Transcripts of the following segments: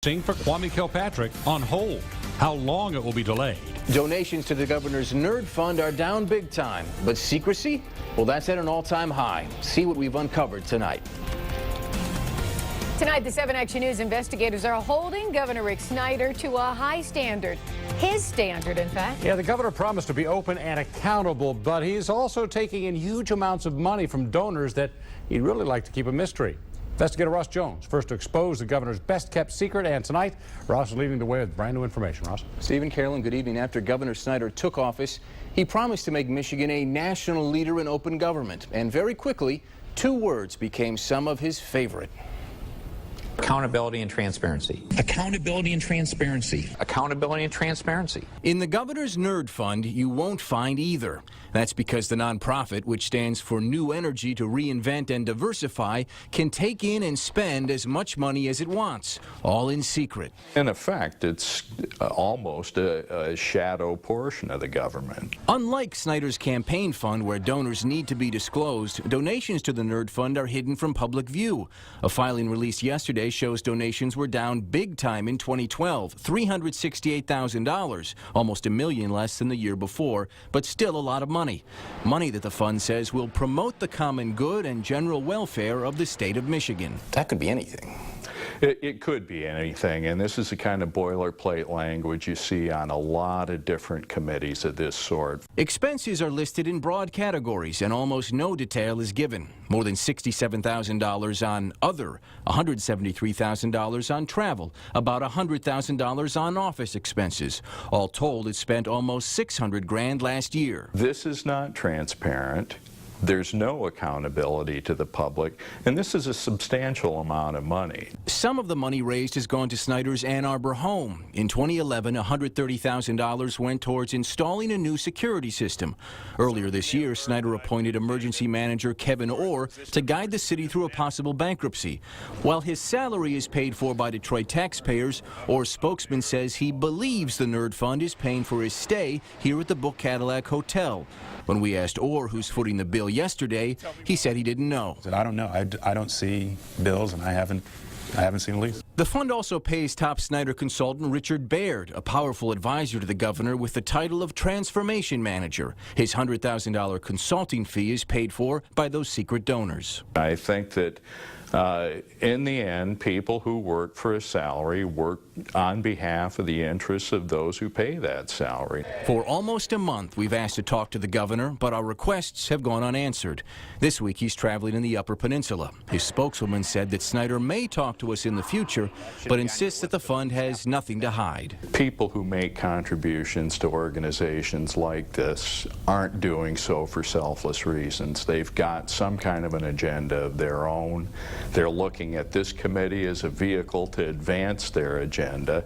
For Kwame Kilpatrick on hold. How long it will be delayed. Donations to the governor's Nerd Fund are down big time, but secrecy? Well, that's at an all-time high. See what we've uncovered tonight. Tonight, the 7 Action News investigators are holding Governor Rick Snyder to a high standard. His standard, in fact. Yeah, the governor promised to be open and accountable, but he's also taking in huge amounts of money from donors that he'd really like to keep a mystery. Investigator Ross Jones first to expose the governor's best-kept secret, and tonight, Ross is leading the way with brand new information. Ross. Stephen, Carolyn, good evening. After Governor Snyder took office, he promised to make Michigan a national leader in open government. And very quickly, 2 words became some of his favorite. Accountability and transparency. Accountability and transparency. Accountability and transparency. In the governor's Nerd Fund, you won't find either. That's because the nonprofit, which stands for New Energy to Reinvent and Diversify, can take in and spend as much money as it wants, all in secret. In effect, it's almost a shadow portion of the government. Unlike Snyder's campaign fund, where donors need to be disclosed, donations to the Nerd Fund are hidden from public view. A filing released yesterday shows donations were down big time in 2012, $368,000, almost $1 million less than the year before, but still a lot of money. Money that the fund says will promote the common good and general welfare of the state of Michigan. That could be anything. It could be anything, and this is the kind of boilerplate language you see on a lot of different committees of this sort. Expenses are listed in broad categories, and almost no detail is given. More than $67,000 on other, $173,000 on travel, about $100,000 on office expenses. All told, it spent almost $600,000 last year. This is not transparent. There's no accountability to the public, and this is a substantial amount of money. Some of the money raised has gone to Snyder's Ann Arbor home. In 2011, $130,000 went towards installing a new security system. Earlier this year, Snyder appointed emergency manager Kevin Orr to guide the city through a possible bankruptcy. While his salary is paid for by Detroit taxpayers, Orr's spokesman says he believes the Nerd Fund is paying for his stay here at the Book Cadillac Hotel. When we asked Orr who's footing the bill yesterday, he said he didn't know. I don't know. I don't see bills, and I haven't seen a lease. The fund also pays top Snyder consultant Richard Baird, a powerful advisor to the governor with the title of Transformation Manager. His $100,000 consulting fee is paid for by those secret donors. I think that in the end, people who work for a salary work on behalf of the interests of those who pay that salary. For almost a month, we've asked to talk to the governor, but our requests have gone unanswered. This week, he's traveling in the Upper Peninsula. His spokeswoman said that Snyder may talk to us in the future, but insists that the fund has nothing to hide. People who make contributions to organizations like this aren't doing so for selfless reasons. They've got some kind of an agenda of their own. They're looking at this committee as a vehicle to advance their agenda.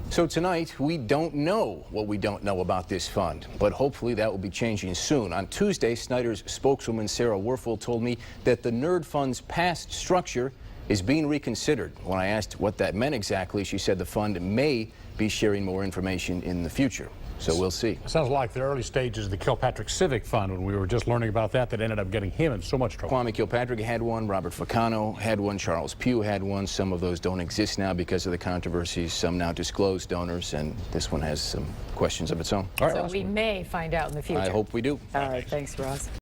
So tonight, we don't know what we don't know about this fund, but hopefully that will be changing soon. On Tuesday, Snyder's spokeswoman Sarah Werfel told me that the Nerd Fund's past structure is being reconsidered. When I asked what that meant exactly, she said the fund may be sharing more information in the future. So we'll see. Sounds like the early stages of the Kilpatrick Civic Fund when we were just learning about that ended up getting him in so much trouble. Kwame Kilpatrick had one, Robert Ficano had one, Charles Pugh had one. Some of those don't exist now because of the controversies. Some now disclose donors, and this one has some questions of its own. All right, so we may find out in the future. I hope we do. All right, thanks, Ross.